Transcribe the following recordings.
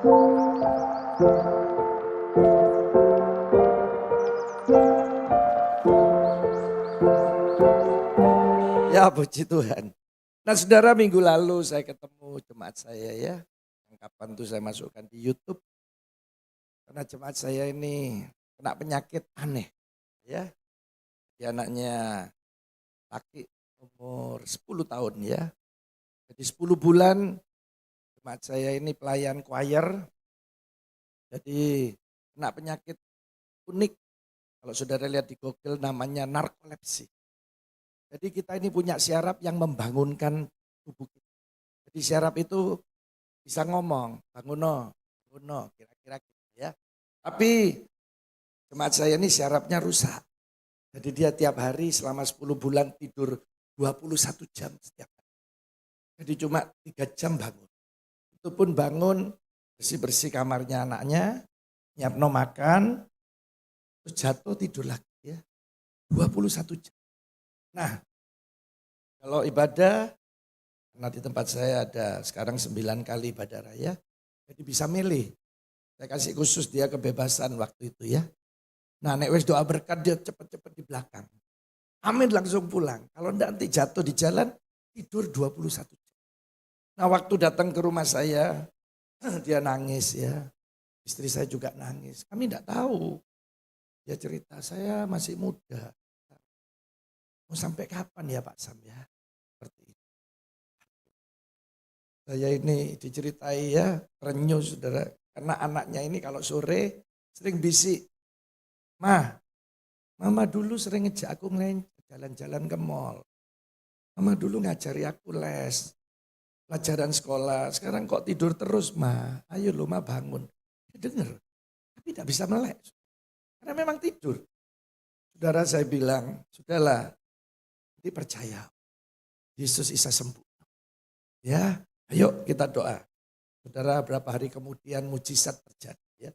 Ya puji Tuhan. Nah saudara, minggu lalu saya ketemu jemaat saya ya. Kapan tuh saya masukkan di YouTube. Karena jemaat saya ini kena penyakit aneh ya. Dia anaknya laki umur 10 tahun ya. Jadi 10 bulan jemaat saya ini pelayan choir. Jadi kena penyakit unik. Kalau saudara lihat di Google namanya narkolepsi. Jadi kita ini punya syaraf yang membangunkan tubuh kita. Jadi syaraf itu bisa ngomong, banguno, banguno, kira-kira gitu ya. Tapi jemaat saya ini syarafnya rusak. Jadi dia tiap hari selama 10 bulan tidur 21 jam setiap hari. Jadi cuma 3 jam bangun. Itu pun bangun bersih-bersih kamarnya anaknya, nyiapno makan, terus jatuh tidur lagi ya. 21 jam. Nah, kalau ibadah, karena di tempat saya ada sekarang 9 kali ibadah raya, jadi bisa milih. Saya kasih khusus dia kebebasan waktu itu ya. Nah, nek wis doa berkat dia cepet-cepet di belakang. Amin langsung pulang. Kalau enggak nanti jatuh di jalan, tidur 21 jam. Nah, waktu datang ke rumah saya, dia nangis ya. Istri saya juga nangis. Kami enggak tahu. Dia cerita, saya masih muda. Mau sampai kapan ya Pak Sam ya? Seperti itu. Saya ini diceritai ya, renyuh saudara. Karena anaknya ini kalau sore sering bisik. Mama dulu sering ngejak aku jalan-jalan ke mall. Mama dulu ngajari aku les, pelajaran sekolah. Sekarang kok tidur terus ayo lu bangun. Dia denger, tapi tidak bisa melek. Karena memang tidur. Saudara saya bilang, sudahlah, nanti percaya. Yesus bisa sembuh. Ya, ayo kita doa. Saudara berapa hari kemudian mujizat terjadi. Ya.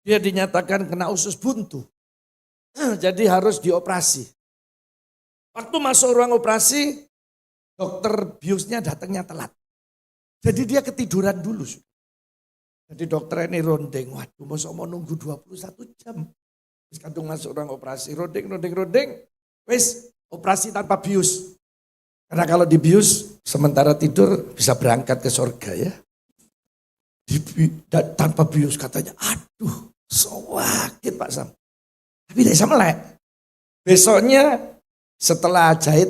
Dia dinyatakan kena usus buntu. Jadi harus dioperasi. Waktu masuk ruang operasi, dokter biusnya datangnya telat. Jadi dia ketiduran dulu. Jadi dokter ini rondeng, waduh masa mau nunggu 21 jam. Terus kadung masuk ruang operasi, rondeng. Wes operasi tanpa bius. Karena kalau di bius sementara tidur bisa berangkat ke surga ya. Tanpa bius katanya, aduh sakit Pak Sam. Tapi tidak bisa melek. Besoknya setelah jahit,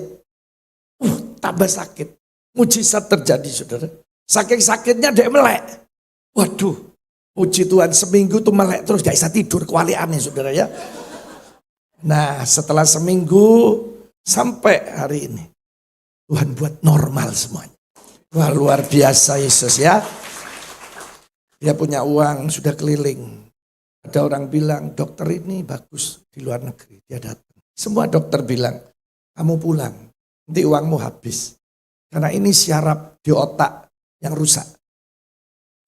tambah sakit. Mujizat terjadi saudara. Saking sakitnya dia melek. Waduh, puji Tuhan seminggu tuh melek terus gak bisa tidur. Kewaliannya saudara ya. Nah setelah seminggu sampai hari ini. Tuhan buat normal semuanya. Wah luar biasa Yesus ya. Dia punya uang sudah keliling. Ada orang bilang dokter ini bagus di luar negeri. Dia datang. Semua dokter bilang kamu pulang. Nanti uangmu habis. Karena ini syaraf di otak yang rusak.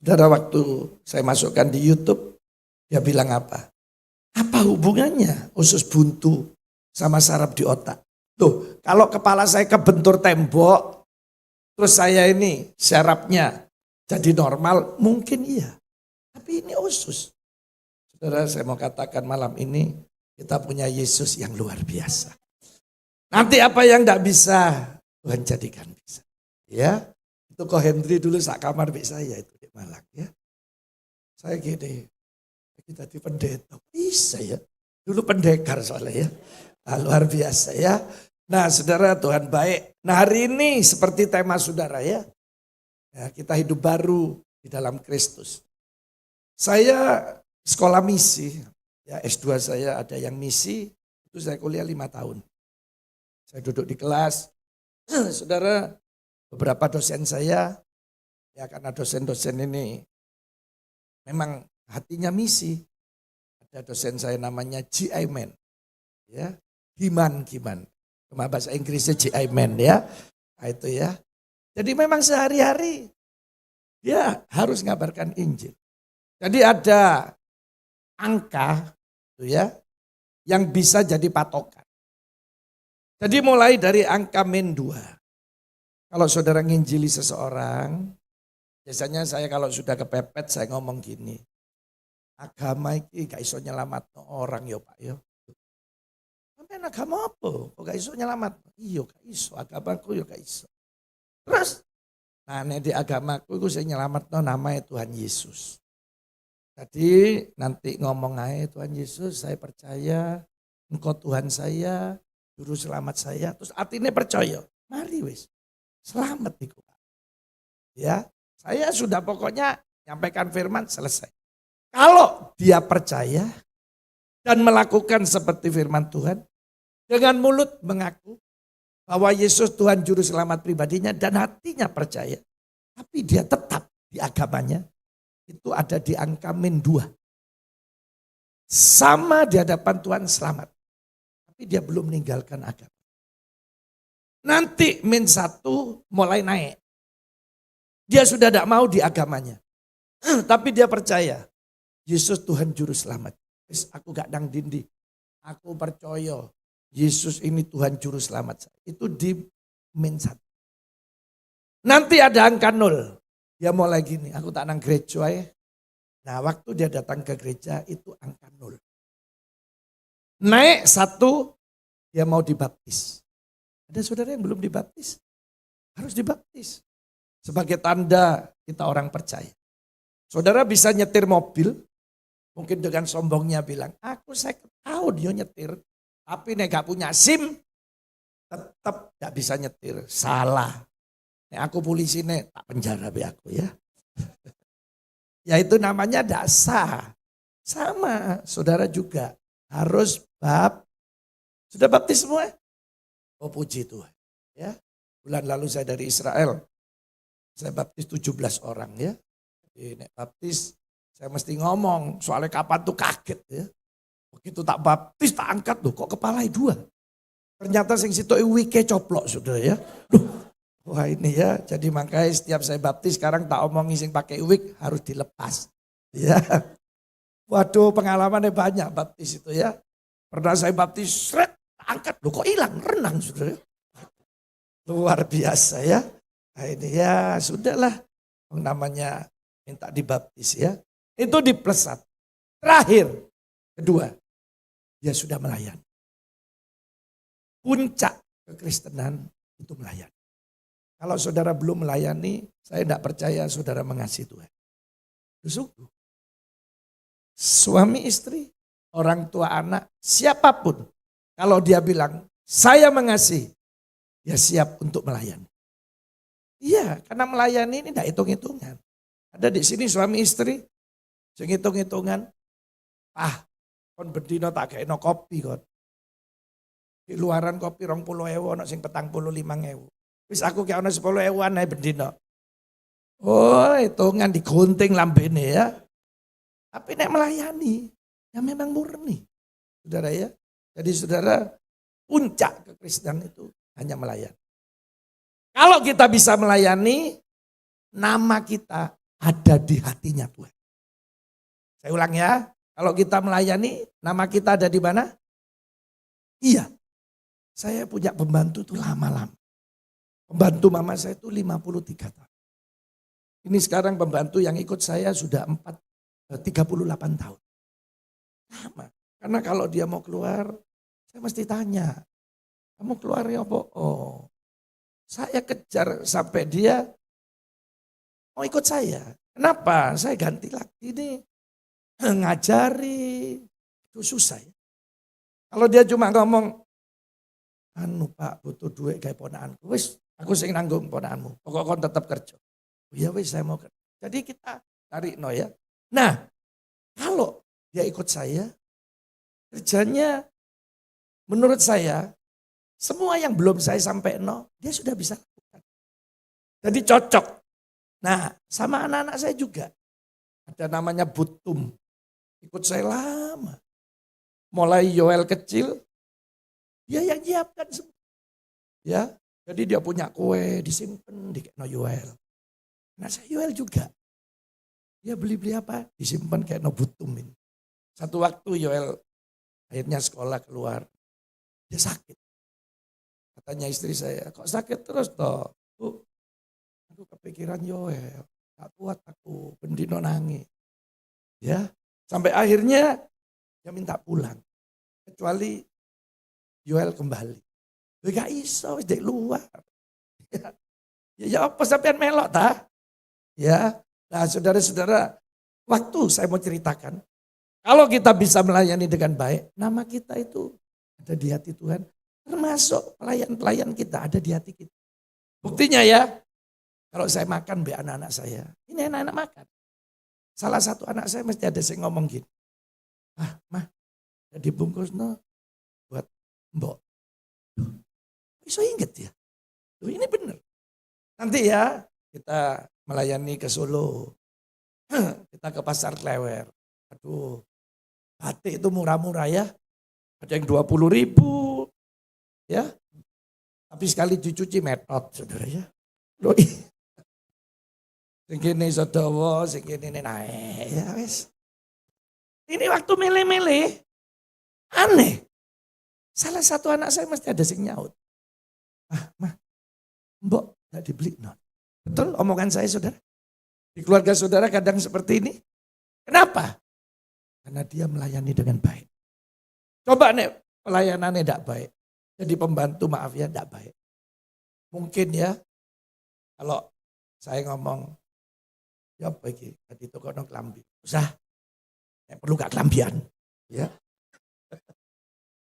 Saudara waktu saya masukkan di YouTube. Dia bilang apa? Apa hubungannya usus buntu sama saraf di otak? Tuh kalau kepala saya kebentur tembok. Terus saya ini syarafnya jadi normal. Mungkin iya. Tapi ini usus. Saudara saya mau katakan malam ini kita punya Yesus yang luar biasa. Nanti apa yang tidak bisa Tuhan jadikan bisa. Ya, itu Ko Hendri dulu sak kamar bisa saya itu di Malang ya. Saya gini, kita di pendeta bisa ya. Dulu pendekar soalnya ya. Nah, luar biasa ya. Nah saudara Tuhan baik. Nah hari ini seperti tema saudara ya. Kita hidup baru di dalam Kristus. Saya sekolah misi, ya S2 saya ada yang misi, itu saya kuliah 5 tahun. Saya duduk di kelas, saudara beberapa dosen saya, ya karena dosen-dosen ini memang hatinya misi. Ada dosen saya namanya G.I. Man, ya Giman. Cuma bahasa Inggrisnya G.I. Man ya, nah, itu ya. Jadi memang sehari-hari dia harus ngabarkan Injil. Jadi ada angka itu ya yang bisa jadi patokan. Jadi mulai dari angka -2. Kalau saudara nginjili seseorang, Biasanya saya kalau sudah kepepet saya ngomong gini. Agama iki gak iso nyelamatno orang yo Pak yo. Sampeyan agama apa? Kok gak iso nyelamatno? Iya gak iso, agamaku yo gak iso. Terus nah nek di agamaku iku sing nyelametno namae Tuhan Yesus. Jadi nanti ngomong aja Tuhan Yesus saya percaya Engkau Tuhan saya, Juru Selamat saya. Terus artinya percaya. Mari wis, selamat iku Pak. Ya, saya sudah pokoknya nyampaikan firman selesai. Kalau dia percaya dan melakukan seperti firman Tuhan, dengan mulut mengaku bahwa Yesus Tuhan Juru Selamat pribadinya dan hatinya percaya, tapi dia tetap di agamanya, itu ada di angka -2. Sama di hadapan Tuhan selamat. Tapi dia belum meninggalkan agama. Nanti -1 mulai naik. Dia sudah tidak mau di agamanya. Tapi dia percaya. Yesus Tuhan Juru Selamat. Aku gak dang dindi. Aku percaya. Yesus ini Tuhan Juru Selamat. Itu di -1. Nanti ada angka 0. Dia mulai gini, aku tak nang gereja ya. Nah waktu dia datang ke gereja itu angka 0. Naik 1, dia mau dibaptis. Ada saudara yang belum dibaptis? Harus dibaptis. Sebagai tanda kita orang percaya. Saudara bisa nyetir mobil, mungkin dengan sombongnya bilang, aku 50 tahun dia nyetir. Tapi nek gak punya SIM, tetap gak bisa nyetir. Salah. Nek aku polisi nek tak penjara be aku ya. Ya itu namanya dasar. Sama saudara juga harus sudah baptis semua? Oh puji Tuhan. Ya. Bulan lalu saya dari Israel. Saya baptis 17 orang ya. Jadi nek baptis saya mesti ngomong soalnya kapan tuh kaget ya. Begitu tak baptis tak angkat tuh kok kepala 2. Ternyata sing situ wike coplok saudara ya. Duh. Wah ini ya, jadi makanya setiap saya baptis sekarang tak omongi sing pakai wig harus dilepas. Ya. Waduh pengalamannya banyak baptis itu ya. Pernah saya baptis, angkat, loh kok hilang, renang saudara. Luar biasa ya. Nah ini ya sudahlah, namanya minta dibaptis ya. Itu di +1. Terakhir, kedua, dia sudah melayani. Puncak kekristenan itu melayani. Kalau saudara belum melayani, saya tidak percaya saudara mengasihi Tuhan. Sungguh. Suami istri, orang tua anak, siapapun. Kalau dia bilang, saya mengasihi, dia siap untuk melayani. Iya, karena melayani ini tidak hitung-hitungan. Ada di sini suami istri, sing hitung-hitungan. Kon bendino tak kena kopi kon. Di luaran kopi 20.000, ono sing 45.000. Wis aku kayak ono 10.000-an ae bendino. Oh, hitungan digunting lambene ya. Tapi nek melayani, ya memang murni. Saudara ya. Jadi saudara, puncak kekristenan itu hanya melayani. Kalau kita bisa melayani, nama kita ada di hatinya Tuhan. Saya ulang ya, kalau kita melayani, nama kita ada di mana? Iya, saya punya pembantu itu lama-lama. Pembantu mama saya itu 53 tahun. Ini sekarang pembantu yang ikut saya sudah 38 tahun. Lama. Karena kalau dia mau keluar, saya mesti tanya. Kamu keluar ya apa? Oh, saya kejar sampai dia mau ikut saya. Kenapa? Saya ganti lagi nih. Ngajari. Itu susah ya. Kalau dia cuma ngomong, anu Pak butuh duit kayak ponakanku. Wis aku sing nanggung ponakanmu. Pokok kon tetap kerja. Ya wis saya mau kerja. Jadi kita tarik no ya. Nah kalau dia ikut saya, kerjanya menurut saya semua yang belum saya sampai no, dia sudah bisa lakukan. Jadi cocok. Nah sama anak-anak saya juga. Ada namanya Butum. Ikut saya lama. Mulai Yoel kecil, dia yang nyiapkan semua. Ya, jadi dia punya kue disimpan di no Yoel. Nah saya Yoel juga. Dia beli-beli apa? Disimpan kayak no Butum ini. Satu waktu Yoel akhirnya sekolah keluar. Dia sakit. Katanya istri saya, kok sakit terus toh? Bu, aku kepikiran Yoel. gak kuat aku, bendino nangis. Ya, sampai akhirnya dia minta pulang. Kecuali Yoel kembali. Gak iso, di luar. Ya apa sampean melok ta? Ya, nah saudara-saudara, waktu saya mau ceritakan, kalau kita bisa melayani dengan baik, nama kita itu ada di hati Tuhan. Termasuk pelayan-pelayan kita ada di hati kita. Buktinya ya, kalau saya makan be anak-anak saya, ini anak-anak makan. Salah satu anak saya mesti ada yang ngomong gini, mah, dibungkus no buat mbok. Bisa inget ya, ini bener. Nanti ya kita melayani ke Solo, kita ke Pasar Klewer. Aduh, batik itu murah-murah ya, ada yang 20.000 ya. Tapi sekali dicuci metot saudara ya. Loh, sing kene iso dawa, sing kene naik ya wis. Ini waktu milih-milih aneh. Salah satu anak saya mesti ada sing nyaut. Mah, mbok gak dibeli non. Betul omongan saya saudara? Di keluarga saudara kadang seperti ini. Kenapa? Karena dia melayani dengan baik. Coba nih pelayanannya tidak baik. Jadi pembantu maaf ya tidak baik. Mungkin ya kalau saya ngomong, ya bagi tadi toko no kelambi. Usah, perlu gak kelambian. Ya.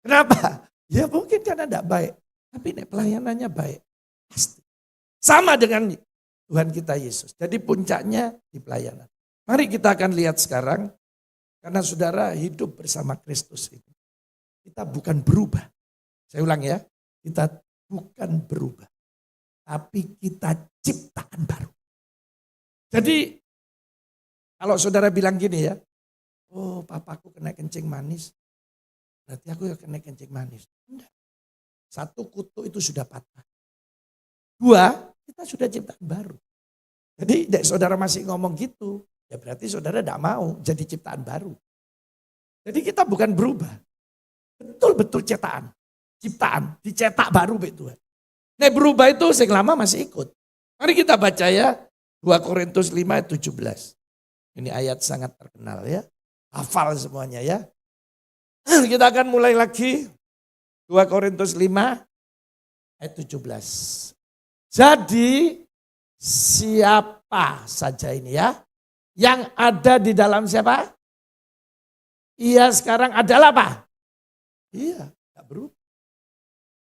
Kenapa? Ya mungkin karena tidak baik. Tapi nih pelayanannya baik. Pasti. Sama dengan Tuhan kita Yesus. Jadi puncaknya di pelayanan. Mari kita akan lihat sekarang. Karena saudara hidup bersama Kristus ini. Kita bukan berubah. Saya ulang ya. Kita bukan berubah. Tapi kita ciptaan baru. Jadi kalau saudara bilang gini ya. Oh papaku kena kencing manis. Berarti aku ya kena kencing manis. Enggak. Satu kutu itu sudah patah. Dua, kita sudah ciptaan baru. Jadi saudara masih ngomong gitu, ya berarti saudara tidak mau jadi ciptaan baru. Jadi kita bukan berubah. Betul-betul ciptaan, dicetak baru Tuhan. Nah berubah itu yang lama masih ikut. Mari kita baca ya, 2 Korintus 5 ayat 17. Ini ayat sangat terkenal ya, hafal semuanya ya. Kita akan mulai lagi, 2 Korintus 5 ayat 17. Jadi siapa saja ini ya, yang ada di dalam siapa? Ia sekarang adalah apa? Iya, tidak berubah.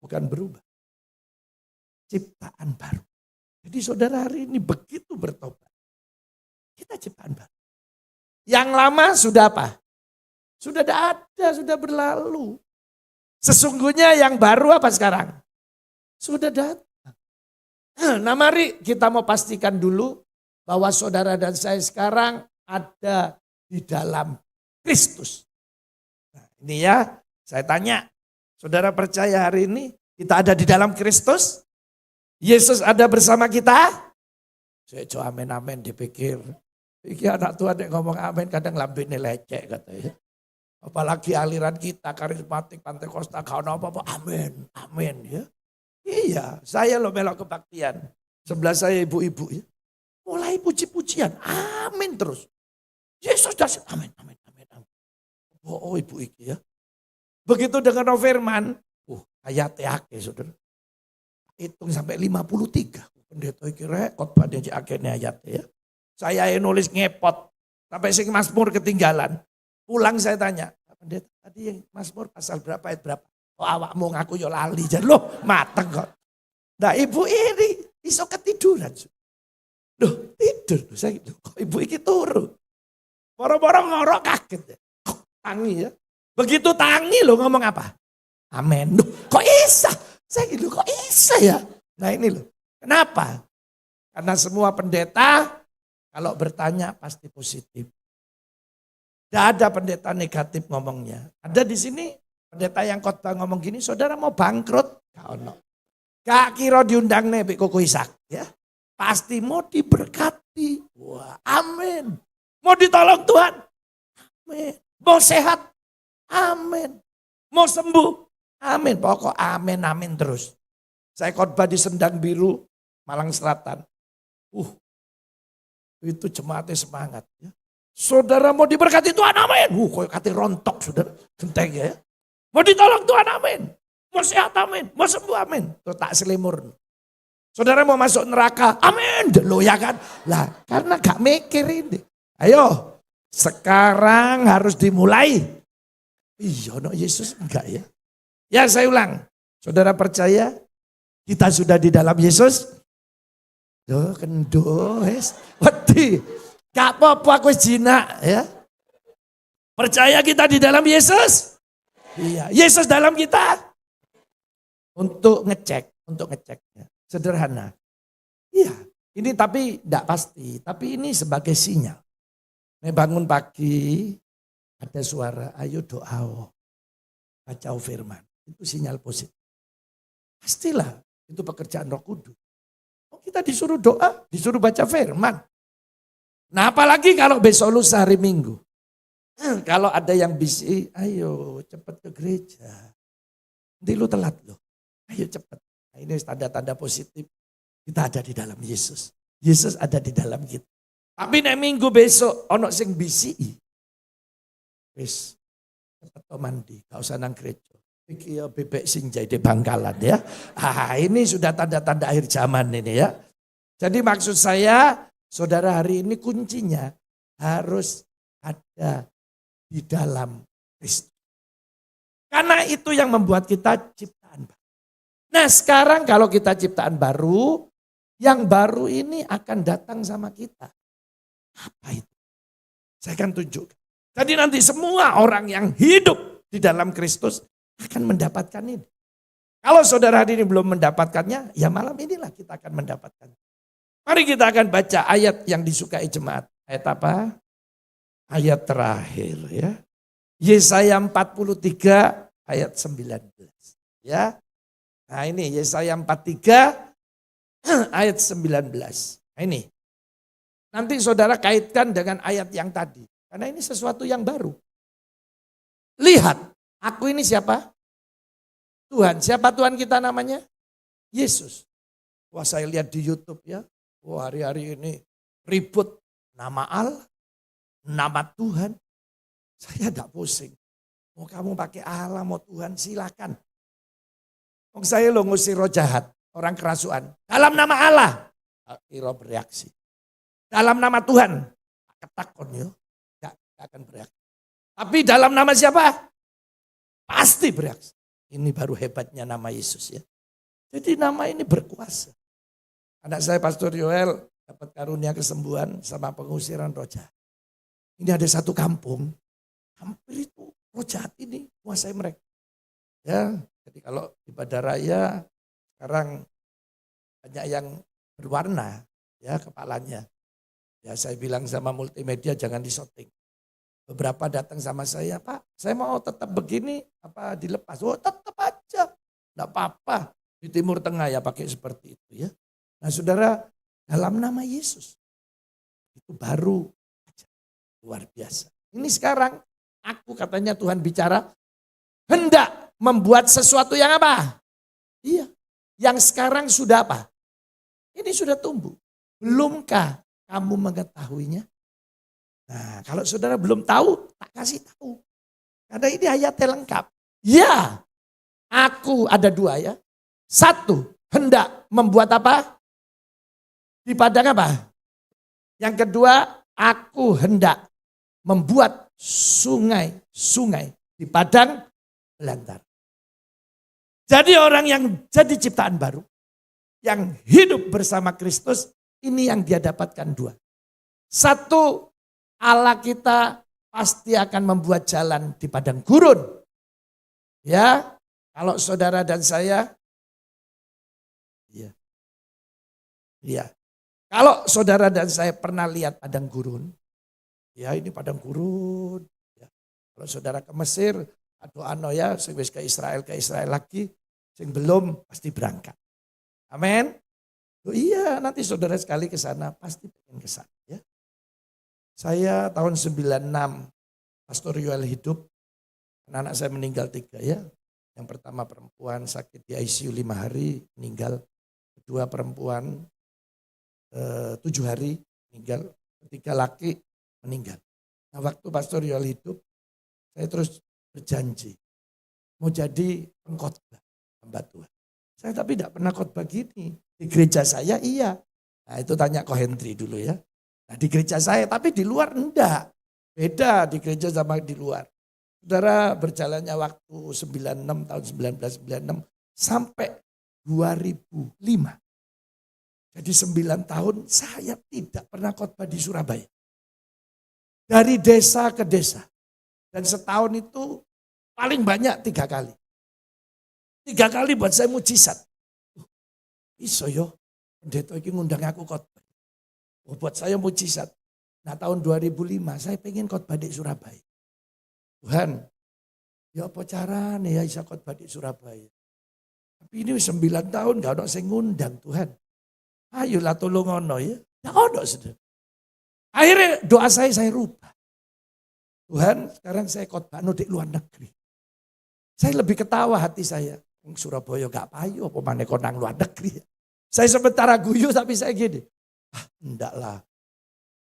Bukan berubah. Ciptaan baru. Jadi saudara hari ini begitu bertobat. Kita ciptaan baru. Yang lama sudah apa? Sudah tidak ada, sudah berlalu. Sesungguhnya yang baru apa sekarang? Sudah datang. Nah mari kita mau pastikan dulu bahwa saudara dan saya sekarang ada di dalam Kristus. Nah, ini ya, saya tanya, saudara percaya hari ini kita ada di dalam Kristus? Yesus ada bersama kita? Saya coba amin dipikir. Iki anak Tuhan yang ngomong amin kadang lambene lecek katanya. Apalagi aliran kita karismatik Pantekosta kau apa-apa amin ya. Iya, saya lo melok kebaktian. Sebelah saya ibu-ibu ya. Mulai puji-pujian, amin terus. Yesus dasar, amin. Oh ibu iki ya. Begitu dengan firman, ayatnya ake saudara. Hitung sampai 53. Pendeta iki rekod pada akhirnya ayatnya ya. Saya yang nulis ngepot, sampai sing Mazmur ketinggalan. Pulang saya tanya, pendeta tadi yang Mazmur pasal berapa ayat berapa? Oh awakmu ngaku yo lali, jadi loh mateng kok. Nah ibu ini iso ketiduran. Loh tidur, saya gitu, kok ibu ini turu. Boro-boro ngorok kaget. Tangi ya. Begitu tangi loh ngomong apa? Amin. Loh, kok isa? Saya gitu, kok isa ya? Nah ini loh, kenapa? Karena semua pendeta kalau bertanya pasti positif. Tidak ada pendeta negatif ngomongnya. Ada di sini pendeta yang khotbah ngomong gini, saudara mau bangkrut? Gak kira diundang nih Koko Ishak ya. Pasti mau diberkati. Wah, amin. Mau ditolong Tuhan? Amin. Mau sehat? Amin. Mau sembuh? Amin. Pokok amin terus. Saya khotbah di Sendang Biru, Malang Selatan. Itu jemaatnya semangat. Ya. Saudara mau diberkati Tuhan, amin. Kok kati rontok, saudara. Genteng ya. Mau ditolong Tuhan, amin. Mau sehat, amin. Mau sembuh, amin. Tuh tak selimur. Saudara mau masuk neraka, amin. Loh ya kan. Lah karena gak mikir ini. Ayo, sekarang harus dimulai. Iya, no Yesus enggak ya. Ya saya ulang. Saudara percaya kita sudah di dalam Yesus? Duh, kendo, wedi. Gak apa-apa aku jinak ya. Percaya kita di dalam Yesus? Iya, Yesus dalam kita. Untuk ngecek ya. Sederhana. Iya, ini tapi tidak pasti, tapi ini sebagai sinyal. Nih bangun pagi, ada suara, ayo doa, baca firman. Itu sinyal positif. Pastilah, itu pekerjaan Roh Kudus. Kita disuruh doa, disuruh baca firman. Nah apalagi kalau besok lusa hari Minggu. Kalau ada yang bisi, ayo cepat ke gereja. Nanti lu telat loh. Ayo cepat. Nah, ini tanda-tanda positif. Kita ada di dalam Yesus. Yesus ada di dalam kita. Tapi nek Minggu besok, ono sing bisi. Wis, cepat mandi, gak usah nang gereja. Iki ya bebek sing jadi Bangkalan ya. Ini sudah tanda-tanda akhir zaman ini ya. Jadi maksud saya, saudara hari ini kuncinya harus ada di dalam Kristus. Karena itu yang membuat kita ciptaan baru. Nah sekarang kalau kita ciptaan baru, yang baru ini akan datang sama kita. Apa itu? Saya akan tunjukkan. Jadi nanti semua orang yang hidup di dalam Kristus akan mendapatkan ini. Kalau saudara hari ini belum mendapatkannya, ya malam inilah kita akan mendapatkan. Mari kita akan baca ayat yang disukai jemaat. Ayat apa? Ayat terakhir ya. Yesaya 43 ayat 19. Ya. Nah ini Yesaya 43 ayat 19. Nah ini. Nanti saudara kaitkan dengan ayat yang tadi. Karena ini sesuatu yang baru. Lihat. Aku ini siapa? Tuhan. Siapa Tuhan kita namanya? Yesus. Wah saya lihat di YouTube ya. Wah hari-hari ini ribut nama Allah, nama Tuhan. Saya tidak pusing. Mau kamu pakai Allah, mau Tuhan silakan. Saya lo ngusir roh jahat, orang kerasuan. Dalam nama Allah. Kira bereaksi. Dalam nama Tuhan. Ketakon ya. Gak akan bereaksi. Tapi dalam nama siapa? Pasti bereaksi. Ini baru hebatnya nama Yesus ya. Jadi nama ini berkuasa. Anak saya Pastor Yoel dapat karunia kesembuhan sama pengusiran roh jahat. Ini ada satu kampung, hampir itu roh jahat ini menguasai mereka. Ya, jadi kalau ibadah raya sekarang banyak yang berwarna ya kepalanya. Ya saya bilang sama multimedia jangan disoting. Beberapa datang sama saya, Pak, saya mau tetap begini, apa dilepas? Oh tetap aja, enggak apa-apa. Di Timur Tengah ya pakai seperti itu ya. Nah saudara, dalam nama Yesus, itu baru aja, luar biasa. Ini sekarang, aku katanya Tuhan bicara, hendak membuat sesuatu yang apa? Iya, yang sekarang sudah apa? Ini sudah tumbuh. Belumkah kamu mengetahuinya? Nah kalau saudara belum tahu, tak kasih tahu. Karena ini ayatnya lengkap. Ya, aku ada dua ya. Satu, hendak membuat apa? Di padang apa? Yang kedua, aku hendak membuat sungai-sungai di padang belantara. Jadi orang yang jadi ciptaan baru, yang hidup bersama Kristus, ini yang dia dapatkan dua. Satu, Allah kita pasti akan membuat jalan di padang gurun. Ya, kalau saudara dan saya, ya. Kalau saudara dan saya pernah lihat padang gurun, ya ini padang gurun. Ya. Kalau saudara ke Mesir, atau ya, sing wis ke Israel lagi, sing belum pasti berangkat. Amin. Oh iya, nanti saudara sekali ke sana pasti pengen ke sana ya. Saya tahun 96 Pastor Yoel hidup, anak saya meninggal 3 ya. Yang pertama perempuan sakit di ICU 5 hari meninggal. Kedua perempuan 7 hari meninggal. Ketiga laki meninggal. Nah waktu Pastor Yoel hidup, saya terus berjanji mau jadi pengkhotbah hamba Tuhan. Saya tapi tidak pernah khotbah gini. Di gereja saya iya. Nah itu tanya Ko Hendri dulu ya. Nah di gereja saya, tapi di luar enggak. Beda di gereja sama di luar. Saudara, berjalannya waktu 96 tahun 1996 sampai 2005. Jadi 9 tahun saya tidak pernah khotbah di Surabaya. Dari desa ke desa. Dan setahun itu paling banyak 3 kali. 3 kali buat saya mujizat. Iso yo, pendeta ini ngundang aku khotbah. Oh, buat saya mujizat. Nah tahun 2005 saya pengen khotbah di Surabaya. Tuhan, ya apa caranya ya bisa khotbah di Surabaya. Tapi ini 9 tahun gak ada saya ngundang Tuhan. Ayolah tolong ono ya. Gak ada sudah. Akhirnya doa saya rubah. Tuhan sekarang saya khotbah di luar negeri. Saya lebih ketawa hati saya. Surabaya gak payu apa mana konang luar negeri. Saya sementara guyu tapi saya gini. Enggak lah.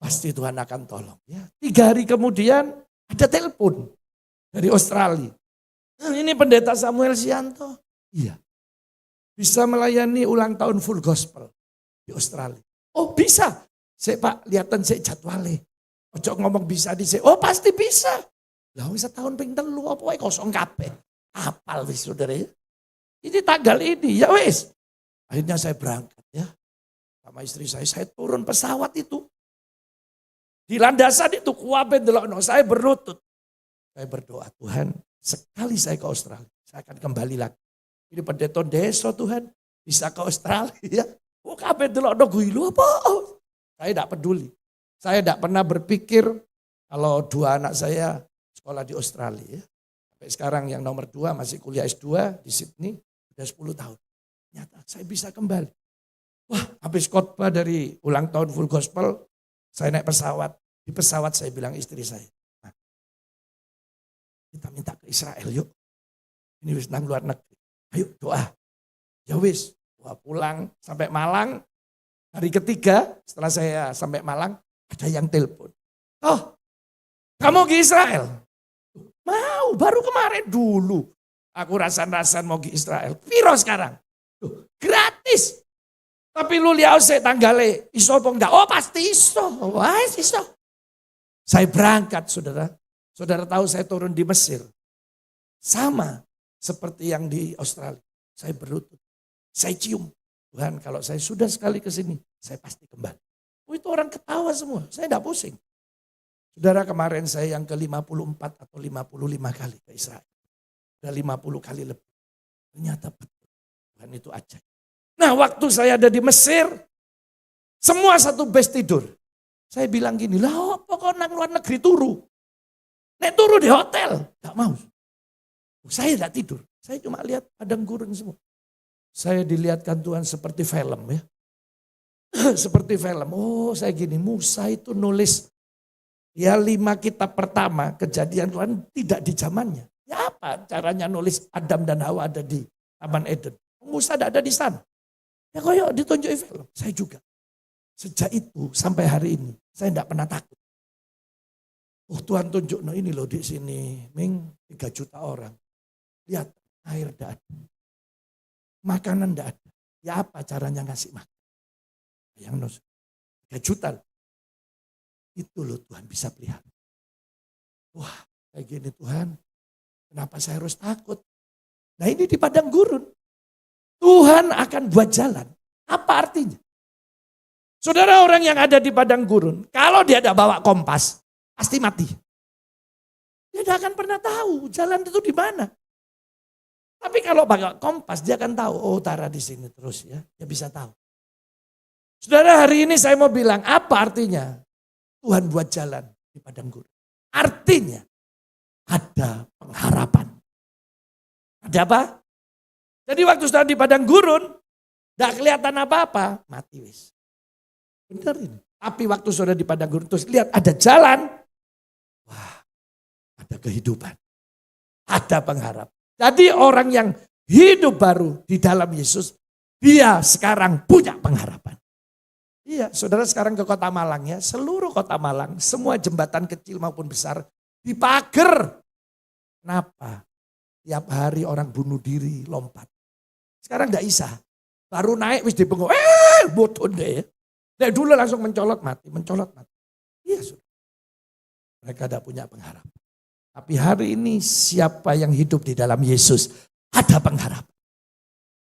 Pasti Tuhan akan tolong. Ya, 3 hari kemudian ada telepon dari Australia. Ini pendeta Samuel Sianto. Iya. Bisa melayani ulang tahun full gospel di Australia. Oh bisa. Saya Pak, lihatan saya jadwalnya. Ojo ngomong bisa di saya. Oh pasti bisa. Lah wis setahun ping 3 apa wae kosong kabeh. Apal wis Saudara ya. Ini tanggal ini ya wis. Akhirnya saya berangkat ya. Sama istri saya turun pesawat itu. Di landasan itu kuabe delokno saya berlutut. Saya berdoa, Tuhan, sekali saya ke Australia, saya akan kembali lagi. Ini pendeta desa Tuhan, bisa ke Australia. Oh kabeh delokno gue lu apa? Saya tidak peduli. Saya tidak pernah berpikir kalau 2 anak saya sekolah di Australia. Sampai sekarang yang nomor 2 masih kuliah S2 di Sydney, udah 10 tahun. Ternyata saya bisa kembali. Wah habis khotbah dari ulang tahun full gospel, saya naik pesawat. Di pesawat saya bilang istri saya, nah, kita minta ke Israel yuk. Ini wis nang luar negeri. Ayo doa. Ya wis, doa pulang sampai Malang. Hari ketiga setelah saya sampai Malang, ada yang telepon. Oh, kamu ke Israel? Mau, baru kemarin dulu. Aku rasan-rasan mau ke Israel. Piro sekarang? Gratis. Tapi lu lihat saya tanggale, iso apa enggak? Oh pasti iso. Wah iso. Saya berangkat saudara. Saudara tahu saya turun di Mesir. Sama seperti yang di Australia. Saya berlutut. Saya cium. Tuhan kalau saya sudah sekali ke sini, saya pasti kembali. Oh, itu orang ketawa semua. Saya tidak pusing. Saudara kemarin saya yang ke-54 atau 55 kali ke Israel. Sudah 50 kali lebih. Ternyata betul. Tuhan itu ajaib. Nah waktu saya ada di Mesir, semua satu bus tidur. Saya bilang gini, lah apa kok nang luar negeri turu? Nek turu di hotel, gak mau. Saya tidak tidur, saya cuma lihat padang gurun semua. Saya dilihatkan Tuhan seperti film ya. Seperti film, oh saya gini, Musa itu nulis ya 5 kitab pertama kejadian Tuhan tidak di zamannya. Ya apa caranya nulis Adam dan Hawa ada di Taman Eden. Musa tidak ada di sana. Ya koyok ditunjukin film, saya juga. Sejak itu sampai hari ini saya tidak pernah takut. Oh Tuhan tunjuk, no ini loh di sini, Ming 3 juta orang. Lihat air tidak ada, makanan tidak ada. Ya apa caranya ngasih makan? Yang 3 juta. Itu loh Tuhan bisa pelihara. Wah kayak gini Tuhan, kenapa saya harus takut? Nah ini di padang gurun. Tuhan akan buat jalan. Apa artinya? Saudara orang yang ada di padang gurun, kalau dia ada bawa kompas, pasti mati. Dia tidak akan pernah tahu jalan itu di mana. Tapi kalau pakai kompas, dia akan tahu, oh utara di sini terus ya, dia bisa tahu. Saudara hari ini saya mau bilang, apa artinya? Tuhan buat jalan di padang gurun. Artinya, ada pengharapan. Ada apa? Jadi waktu sudah di padang gurun, tidak kelihatan apa-apa, mati wis. Benar ini. Tapi waktu sudah di padang gurun, terus lihat ada jalan, wah ada kehidupan, ada pengharapan. Jadi orang yang hidup baru di dalam Yesus, dia sekarang punya pengharapan. Iya, saudara sekarang ke kota Malang ya, seluruh kota Malang, semua jembatan kecil maupun besar dipager. Kenapa? Tiap hari orang bunuh diri, lompat. Sekarang enggak bisa. Baru naik wis dibengok, bodoh deh. Dari dulu langsung mencolot mati. Iya sudah. Mereka tidak punya pengharapan. Tapi hari ini siapa yang hidup di dalam Yesus ada pengharapan.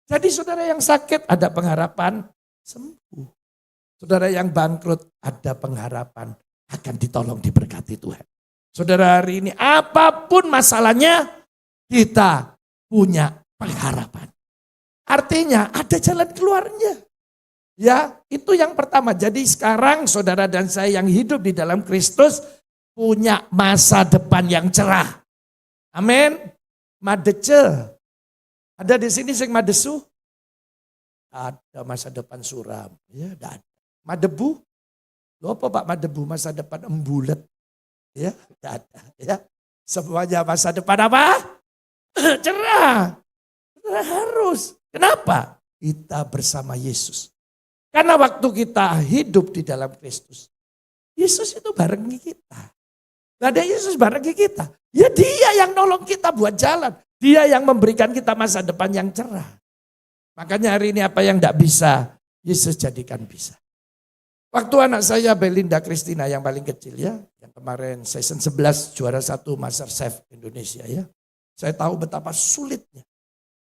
Jadi saudara yang sakit ada pengharapan sembuh. Saudara yang bangkrut ada pengharapan akan ditolong diberkati Tuhan. Saudara hari ini apapun masalahnya kita punya pengharapan. Artinya ada jalan keluarnya. Ya, itu yang pertama. Jadi sekarang saudara dan saya yang hidup di dalam Kristus punya masa depan yang cerah. Amin. Madece. Ada di sini sing madesu? Ada masa depan suram. Ya, ada. Madebu? Loh apa Pak Madebu? Masa depan embulet. Ya, tidak ada. Ya. Semuanya masa depan apa? Cerah. Harus. Kenapa? Kita bersama Yesus. Karena waktu kita hidup di dalam Kristus, Yesus itu bareng kita. Gak ada Yesus bareng kita. Ya dia yang nolong kita buat jalan. Dia yang memberikan kita masa depan yang cerah. Makanya hari ini apa yang tidak bisa, Yesus jadikan bisa. Waktu anak saya Belinda Christina yang paling kecil ya, yang kemarin season 11 juara 1 MasterChef Indonesia ya. Saya tahu betapa sulitnya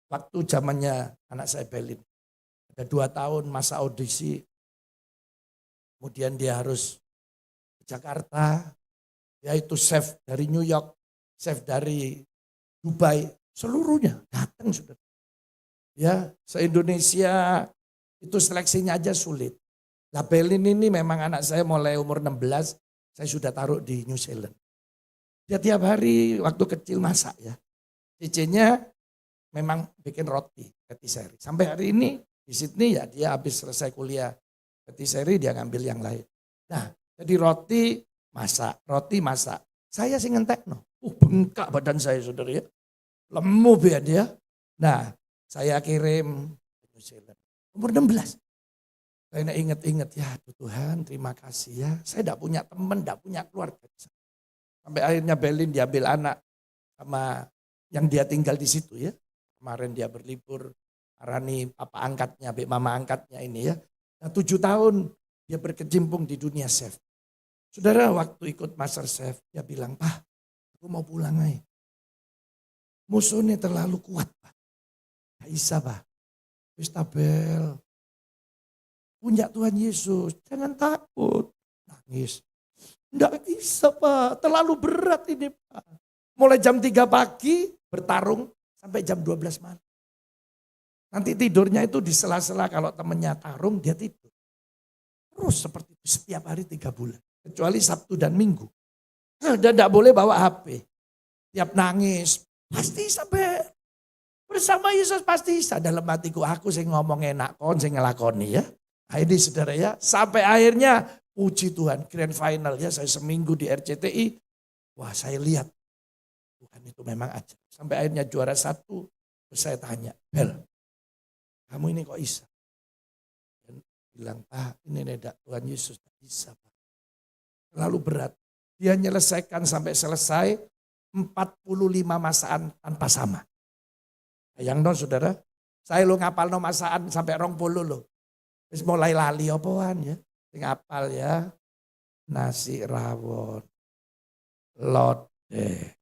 waktu zamannya anak saya Belin. Ada 2 tahun masa audisi, kemudian dia harus ke Jakarta, yaitu chef dari New York, chef dari Dubai, seluruhnya datang sudah. Ya, se-Indonesia itu seleksinya aja sulit. Nah Belin ini memang anak saya mulai umur 16, saya sudah taruh di New Zealand. Dia tiap hari waktu kecil masak ya. Cicinya memang bikin roti, patisserie. Sampai hari ini di Sydney ya dia habis selesai kuliah patisserie dia ngambil yang lain. Nah jadi roti masak. Saya sih ngentekno. Bengkak badan saya saudara ya. Lemu dia. Nah saya kirim ke New Zealand. Umur 16. Saya ingat-ingat ya Tuhan terima kasih ya. Saya tidak punya teman, tidak punya keluarga. Sampai akhirnya Belin diambil anak sama yang dia tinggal di situ ya. Kemarin dia berlibur, Arani papa angkatnya, mama angkatnya ini ya. Nah 7 tahun dia berkecimpung di dunia chef. Saudara waktu ikut MasterChef dia bilang, Pak aku mau pulang aja. Musuhnya terlalu kuat Pak. Gak bisa Pak. Wis tabel. Punya Tuhan Yesus, jangan takut. Nangis. Enggak bisa Pak, terlalu berat ini Pak. Mulai jam 3 pagi bertarung sampai jam 12 malam. Nanti tidurnya itu di sela-sela kalau temennya tarung dia tidur. Terus seperti itu setiap hari 3 bulan. Kecuali Sabtu dan Minggu. Dan enggak boleh bawa HP. Tiap nangis, pasti sampai bersama Yesus pasti bisa. Dalam hatiku aku sing ngomong enak kon sing ngelakoni ya. Nah ini saudara ya, sampai akhirnya puji Tuhan, grand final ya saya seminggu di RCTI. Wah saya lihat Tuhan itu memang ajaib. Sampai akhirnya juara 1, terus saya tanya, Bel kamu ini kok bisa? Dan bilang, Pak ini tidak Tuhan Yesus tak bisa Pak. Terlalu berat. Dia menyelesaikan sampai selesai 45 masakan tanpa sama. Bayang dong saudara, saya lo ngapal no masakan sampai 20 lo. Terus mulai lali apaan ya. Ngapal ya. Nasi rawon. Lodeh.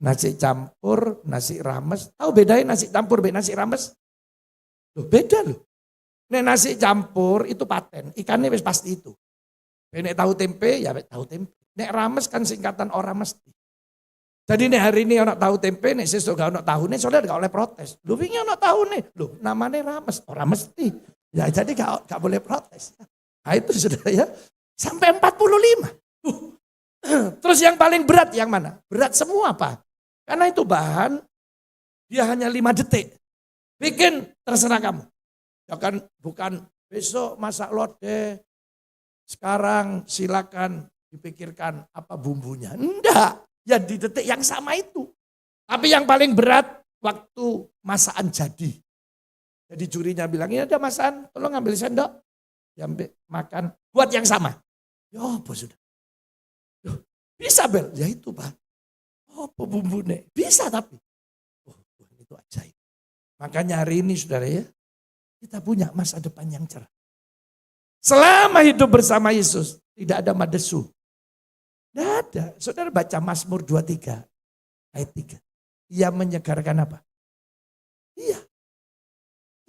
Nasi campur, nasi rames. Tahu bedain nasi campur, nasi rames? Loh beda loh. Nek nasi campur itu paten. Ikannya wis pasti itu. Nek tahu tempe, ya tahu tempe. Nek rames kan singkatan orang mesti. Jadi nek hari ini orang tahu tempe, nek sesuk gak ono tahu nih, saudara gak oleh protes. Loh wingi ono tahu nih. Loh namanya rames, orang mesti. Ya jadi gak boleh protes. Nah itu saudara ya. Sampai 45. Terus yang paling berat yang mana? Berat semua Pak. Karena itu bahan dia hanya 5 detik. Bikin terserah kamu. Ya kan bukan besok masak lodeh. Sekarang silakan dipikirkan apa bumbunya. Enggak. Ya di detik yang sama itu. Tapi yang paling berat waktu masakan jadi. Jadi jurinya bilang, ini ada masakan, tolong ambil sendok. diambil makan buat yang sama. Ya apa sudah? Loh, bisa Bel? Ya itu Pak. Apa bumbunya? Bisa tapi. Oh, Tuhan itu ajaib. Makanya hari ini saudara ya, kita punya masa depan yang cerah. Selama hidup bersama Yesus, tidak ada madesu. Tidak ada. Saudara baca Mazmur 23 ayat 3. Ia menyegarkan apa? Iya.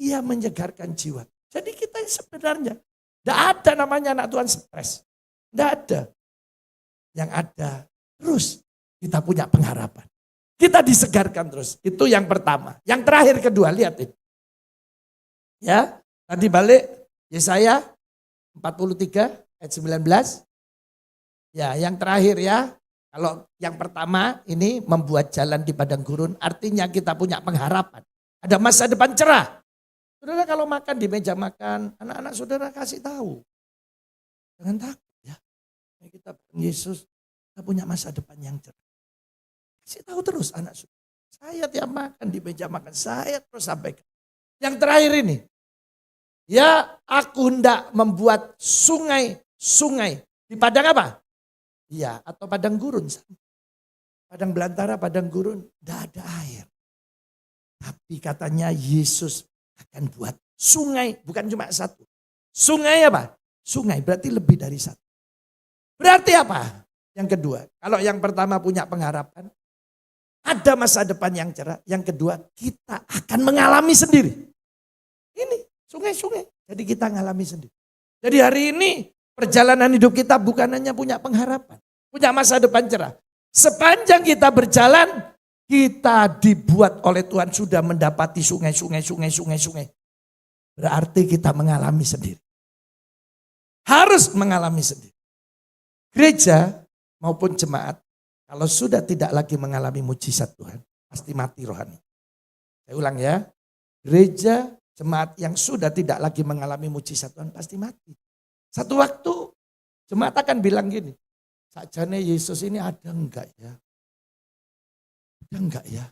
Ia menyegarkan jiwa. Jadi kita sebenarnya tidak ada namanya anak Tuhan stres. Tidak ada. Yang ada terus kita punya pengharapan. Kita disegarkan terus. Itu yang pertama. Yang terakhir kedua, lihat ini. Ya, tadi balik Yesaya 43 ayat 19. Ya, yang terakhir ya. Kalau yang pertama ini membuat jalan di padang gurun, artinya kita punya pengharapan. Ada masa depan cerah. Saudara kalau makan di meja makan, anak-anak saudara kasih tahu. Jangan takut ya. Kita Yesus, kita punya masa depan yang cerah. Kasih tahu terus anak saudara. Saya tiap makan di meja makan, saya terus sampaikan. Yang terakhir ini, ya aku hendak membuat sungai di padang apa? Iya, atau padang gurun. Padang belantara, padang gurun, tidak ada air. Tapi katanya Yesus akan buat sungai, bukan cuma satu. Sungai apa? Sungai berarti lebih dari satu. Berarti apa? Yang kedua, kalau yang pertama punya pengharapan, ada masa depan yang cerah. Yang kedua, kita akan mengalami sendiri. Ini sungai-sungai, jadi kita mengalami sendiri. Jadi hari ini perjalanan hidup kita bukan hanya punya pengharapan, punya masa depan cerah. Sepanjang kita berjalan, kita dibuat oleh Tuhan sudah mendapati sungai. Berarti kita mengalami sendiri. Harus mengalami sendiri. Gereja maupun jemaat, kalau sudah tidak lagi mengalami mujizat Tuhan, pasti mati rohani. Saya ulang ya, gereja, jemaat yang sudah tidak lagi mengalami mujizat Tuhan, pasti mati. Satu waktu, jemaat akan bilang gini, sakjane Yesus ini ada enggak ya? Ada enggak ya?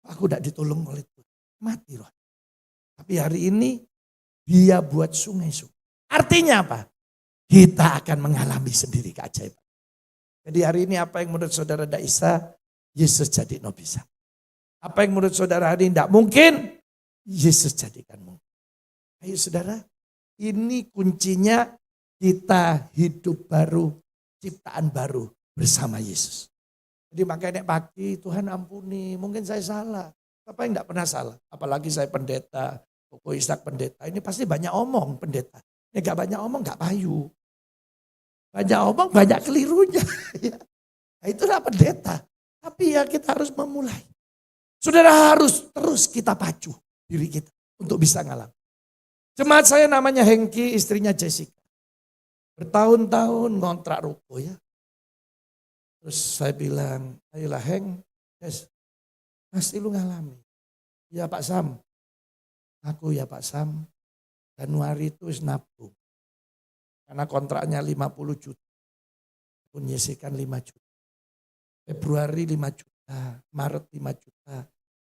Aku tidak ditolong oleh Tuhan. Mati roh. Tapi hari ini dia buat sungai-sungai. Artinya apa? Kita akan mengalami sendiri keajaiban. Jadi hari ini apa yang menurut saudara tidak bisa, Yesus jadi no bisa. Apa yang menurut saudara hari ini tidak mungkin, Yesus jadikan mungkin. Ayo saudara, ini kuncinya kita hidup baru, ciptaan baru bersama Yesus. Jadi makanya pagi Tuhan ampuni, mungkin saya salah. Apa yang tidak pernah salah? Apalagi saya pendeta, Koko Ishak pendeta. Ini pasti banyak omong pendeta. Ini gak banyak omong gak payu. Banyak omong banyak kelirunya. Nah, itulah pendeta. Tapi ya kita harus memulai. Saudara harus terus kita pacu diri kita untuk bisa ngalah. Jemaat saya namanya Hengki, istrinya Jessica. Bertahun-tahun ngontrak ruko ya. Terus saya bilang, ayolah Heng, yes, pasti lu ngalami. Ya Pak Sam, aku ya Pak Sam, Januari itu nabung. Karena kontraknya 50 juta. Pun nyisikan 5 juta. Februari 5 juta, Maret 5 juta.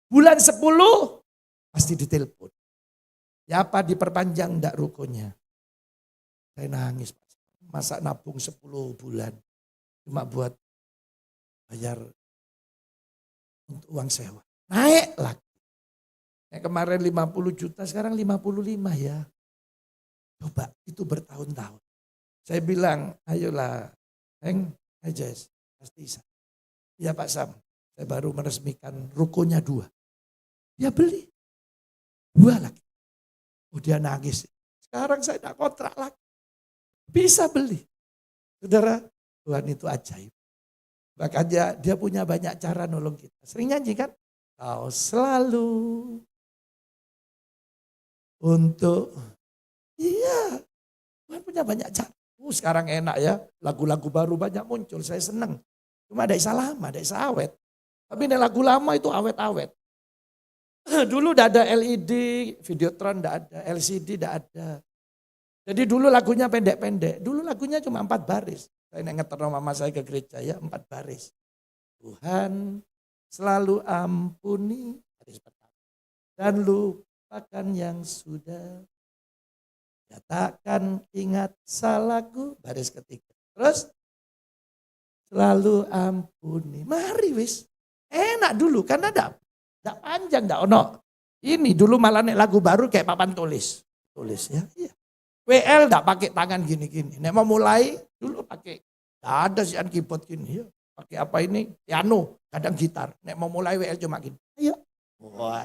Bulan 10 pasti ditelepon. Ya apa diperpanjang enggak rukonya. Saya nangis Pak. Masa nabung 10 bulan. Cuma buat bayar untuk uang sewa. Naik lagi. Yang kemarin 50 juta sekarang 55 ya. Coba itu bertahun-tahun. Saya bilang, ayolah, Heng, Jess, pasti bisa. Ya Pak Sam, saya baru meresmikan rukonya 2. Dia beli 2 lagi. Oh dia nangis. Sekarang saya tidak kontrak lagi. Bisa beli. Saudara, Tuhan itu ajaib. Makanya dia punya banyak cara nolong kita. Sering nyanyi kan? Kau selalu untuk, iya, Tuhan punya banyak cara. Sekarang enak ya, lagu-lagu baru banyak muncul, saya senang. Cuma ada isa lama, ada isa awet. Tapi ini lagu lama itu awet-awet. Dulu udah ada LED, Videotron enggak ada, LCD enggak ada. Jadi dulu lagunya pendek-pendek, dulu lagunya cuma 4 baris. Saya ngeterno mama saya ke gereja ya, 4 baris. Tuhan selalu ampuni, baris pertama. Dan lupakan yang sudah. Katakan ingat salahku, baris ketiga. Terus selalu ampuni. Mari wis. Enak dulu karena enggak panjang, enggak ono. Ini dulu malah nek lagu baru kayak papan tulis. Tulis ya. Iya. WL enggak pakai tangan gini-gini. Nek mau mulai dulu pakai. Enggak ada sih keyboard gini ya. Pakai apa ini? Piano, kadang gitar. Nek mau mulai WL cuma gini. Ayo. Wah.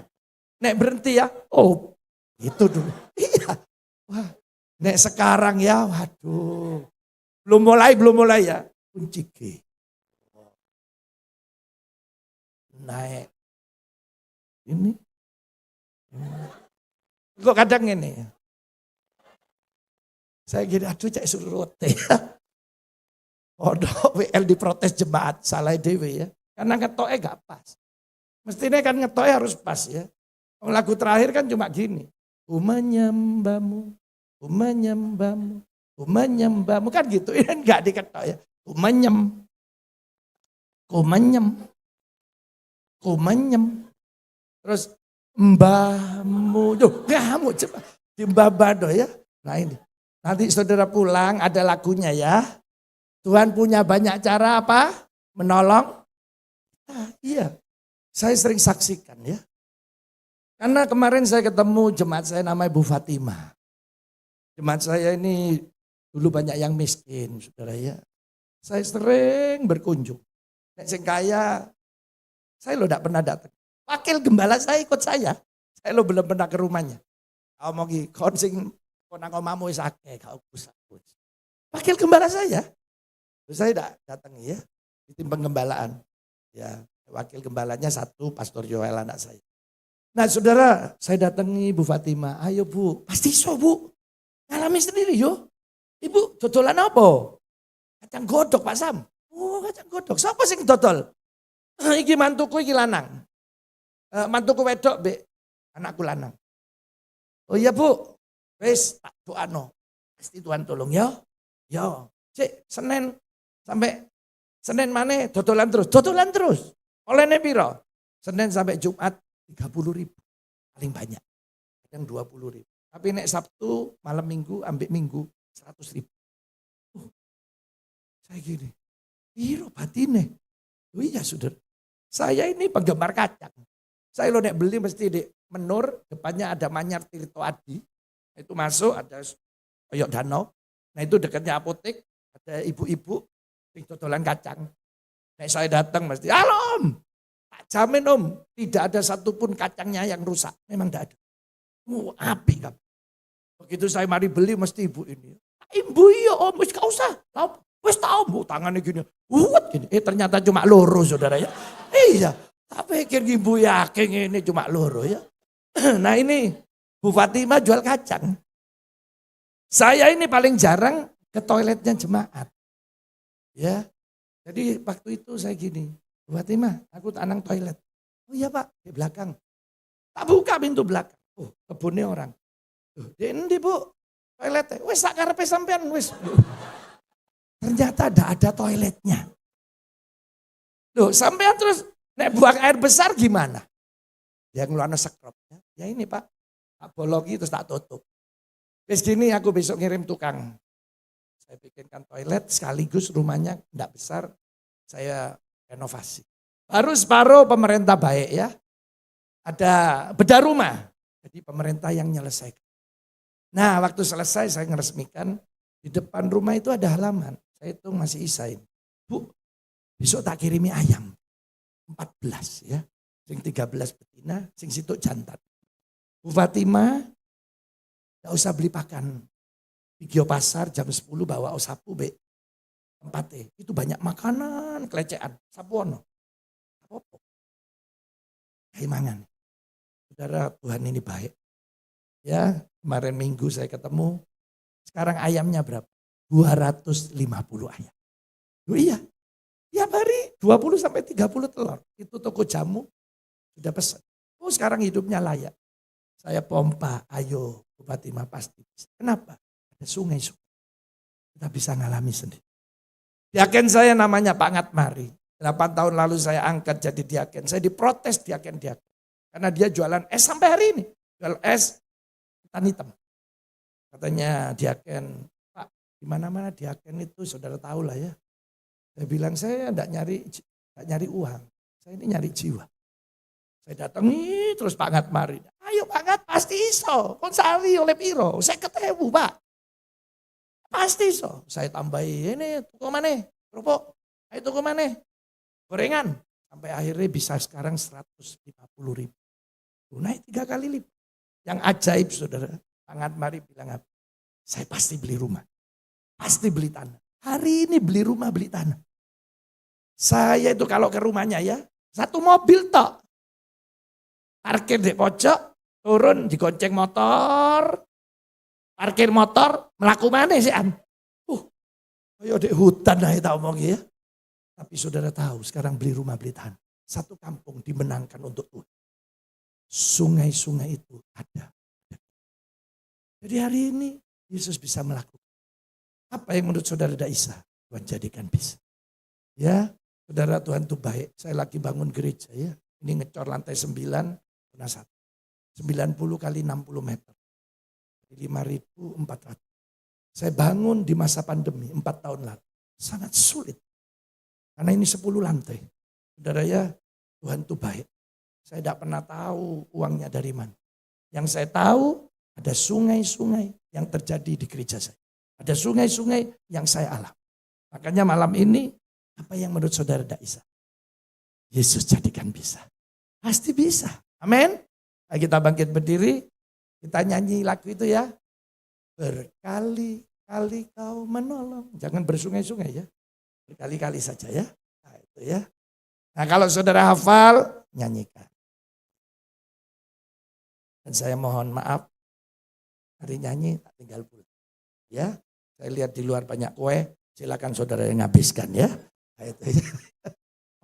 Nek berhenti ya. Oh, itu dulu. Iya. Wah. Nek sekarang ya, waduh. Belum mulai ya. Kunci G. Naik. Ini. Kok kadang ini. Saya gini, aduh cek suruh rote. WL diprotes jemaat, salah dewe ya. Karena ngetoknya gak pas. Mestinya kan ngetoknya harus pas ya. Lagu terakhir kan cuma gini. Ku menyembahmu, ku menyembahmu, ku menyembahmu. Kan gitu, ini gak diketok ya. Ku menyem, ku menyem, ku menyem. Terus mbahmu, kamu coba di Mbah Bado ya. Nah ini, nanti saudara pulang ada lagunya ya. Tuhan punya banyak cara apa? Menolong. Nah, iya, saya sering saksikan ya. Karena kemarin saya ketemu jemaat saya namanya Bu Fatimah. Jemaat saya ini dulu banyak yang miskin, saudara ya. Saya sering berkunjung. Nek sing kaya, saya lo tidak pernah datang. Wakil gembala saya ikut saya. Saya lo belum pernah ke rumahnya. Kau mau gi konsing konang omamu wis akeh, kau kusah. Wakil gembala saya. Saya tidak datang ya, di tim penggembalaan. Ya, wakil gembalanya satu, Pastor Joel anak saya. Nah saudara, saya datangi Bu Fatimah. Ayo Bu, pasti so Bu. Ngalami sendiri yo. Ibu dodolan apa? Kacang godok Pak Sam. Oh kacang godok, siapa sih dodol? Iki mantuku iki lanang. Mantuku wedok be, anakku lanang. Oh iya Bu, wis tak doano. Pasti Tuhan tolong ya. Ya, cek Senin sampai Senin mana dodolan terus. Olehnya piro? Senin sampai Jumat 30.000 paling banyak. Kadang 20.000. Tapi nek Sabtu malam Minggu ambek Minggu 100.000. Saya gini, piro batine? Oh iya saudara, saya ini penggemar kacang. Saya lo nek beli mesti di Menur, depannya ada Manyar Tirto Adi. Itu masuk ada koyok danau. Nah itu dekatnya apotek, ada ibu-ibu yang dodolan kacang. Nek saya datang mesti, halo Om, tak jamin Om, tidak ada satupun kacangnya yang rusak. Memang tidak ada. Api kan. Begitu saya mari beli mesti ibu ini. Ibu iya Om, wis gak usah. Wis tau Bu tangannya gini. Gini. Ternyata cuma loro saudara ya. Iya, tak pikir ibu yakin ini cuma loro ya. Nah ini Bu Fatimah jual kacang. Saya ini paling jarang ke toiletnya jemaat. Ya, jadi waktu itu saya gini, Bu Fatimah, aku tak nang toilet. Oh iya Pak, di belakang. Tak buka pintu belakang. Oh, kebunnya orang. Di endi Bu, toiletnya. Wis tak karepe sampean wis. Ternyata ada toiletnya. Loh, sampean terus nek buang air besar gimana? Dia ngeluarno sekrop. Ya ini Pak, tak bologi terus tak tutup. Wis gini aku besok ngirim tukang. Saya bikinkan toilet sekaligus rumahnya enggak besar, saya renovasi. Baru separuh pemerintah baik ya. Ada bedah rumah. Jadi pemerintah yang menyelesaikan. Nah waktu selesai saya meresmikan, di depan rumah itu ada halaman. Saya hitung masih isain. Bu, besok tak kirimi ayam. 14 ya. Sing 13 betina, sing situ jantan. Bu Fatimah, gak usah beli pakan. Video pasar jam 10 bawa sapu be. Tempatnya, itu banyak makanan, kelecehan. Sapuono. Apa-apa. Kayak mangan. Saudara Tuhan ini baik. Ya, kemarin Minggu saya ketemu. Sekarang ayamnya berapa? 250 ayam. Oh iya, tiap hari 20 sampai 30 telur. Itu toko jamu sudah pesan. Oh sekarang hidupnya layak. Saya pompa, ayo Bu Fatimah pasti bisa. Kenapa? Ada sungai. Kita bisa ngalami sendiri. Diaken saya namanya Pak Ngatmari. 8 tahun lalu saya angkat jadi diaken. Saya diprotes diaken. Karena dia jualan es sampai hari ini. Jual es hitam. Katanya diaken, Pak, di mana-mana diaken itu saudara tahu lah ya. Saya bilang saya enggak nyari uang, saya ini nyari jiwa. Saya datangi terus Pak Ngat mari. Ayo Pak Ngat pasti iso, kon sari oleh piro, saya ketemu Pak. Pasti iso, saya tambahi ini tuku mana, kerupuk, ayo tuku mana, gorengan. Sampai akhirnya bisa sekarang 150.000. Naik 3 kali lipat. Yang ajaib saudara, Pak Ngat mari bilang apa? Saya pasti beli rumah, pasti beli tanah. Hari ini beli rumah, beli tanah. Saya itu kalau ke rumahnya ya, 1 mobil tok. Parkir di pojok, turun digonceng motor, parkir motor, melaku mana sih an? Ayo di hutan lah kita omong ya. Tapi saudara tahu sekarang beli rumah, beli tanah. 1 kampung dimenangkan untuk Tuhan. Sungai-sungai itu ada. Jadi hari ini Yesus bisa melakukan. Apa yang menurut saudara tidak bisa, Tuhan jadikan bisa. Ya, saudara Tuhan itu baik. Saya lagi bangun gereja ya. Ini ngecor lantai 9, pernah 1. 90 kali 60 meter. 5.400. Saya bangun di masa pandemi 4 tahun lalu. Sangat sulit. Karena ini 10 lantai. Saudara ya, Tuhan itu baik. Saya tidak pernah tahu uangnya dari mana. Yang saya tahu ada sungai-sungai yang terjadi di gereja saya. Ada sungai-sungai yang saya alami. Makanya malam ini, apa yang menurut saudara tidak bisa? Yesus jadikan bisa. Pasti bisa. Amin. Ayo kita bangkit berdiri. Kita nyanyi lagu itu ya. Berkali-kali kau menolong. Jangan bersungai-sungai ya. Berkali-kali saja ya. Nah itu ya. Nah kalau saudara hafal, nyanyikan. Dan saya mohon maaf. Hari nyanyi tak tinggal pulang. Ya, saya lihat di luar banyak kue, silakan saudara yang habiskan ya. Itu ya.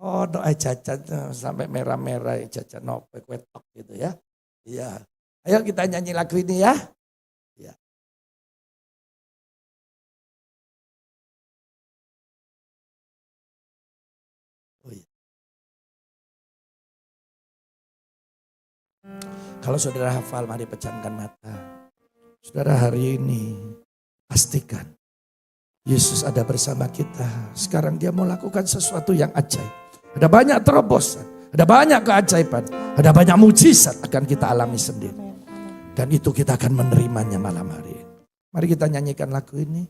Oh, doa jajan sampai merah-merah jajan nope kue tok gitu ya. Iya. Ayo kita nyanyi lagu ini ya. Ya. Oh iya. Kalau saudara hafal, mari pejamkan mata. Saudara hari ini pastikan Yesus ada bersama kita. Sekarang dia mau lakukan sesuatu yang ajaib. Ada banyak terobosan, ada banyak keajaiban, ada banyak mujizat akan kita alami sendiri. Dan itu kita akan menerimanya malam hari ini. Mari kita nyanyikan lagu ini.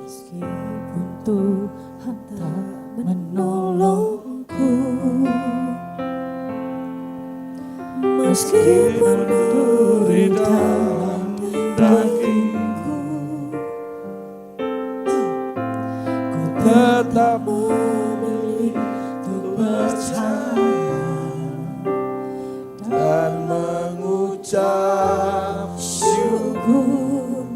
Meskipun Tuhan tak menolongku, meskipun duri dalam dagingku, ku tetap memilih untuk percaya dan mengucap syukur.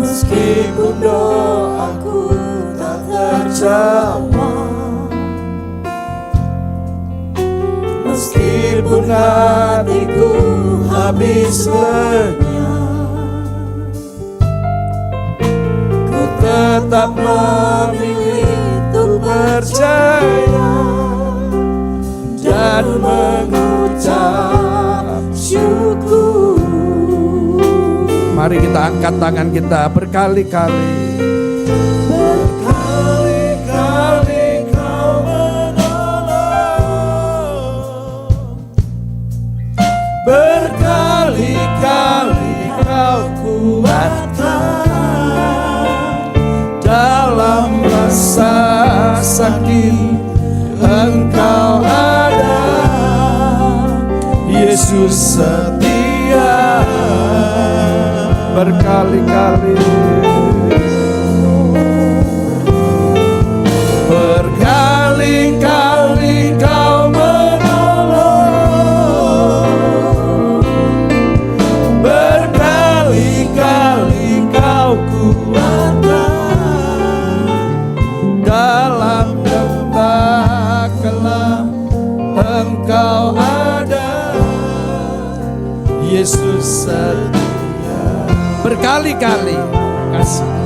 Meskipun doaku tak terjawab, meskipun hatiku habis lenyap, ku tetap memilih untuk percaya dan mengucap syukur. Mari kita angkat tangan kita berkali-kali. Berkali-kali kau menolong, berkali-kali kau kuatkan. Dalam rasa sakit Engkau ada, Yesus setia. Berkali-kali, berkali-kali kau menolong, berkali-kali kau kuatkan. Dalam lembah kelam Engkau ada, Yesus setia. berkali-kali kasih.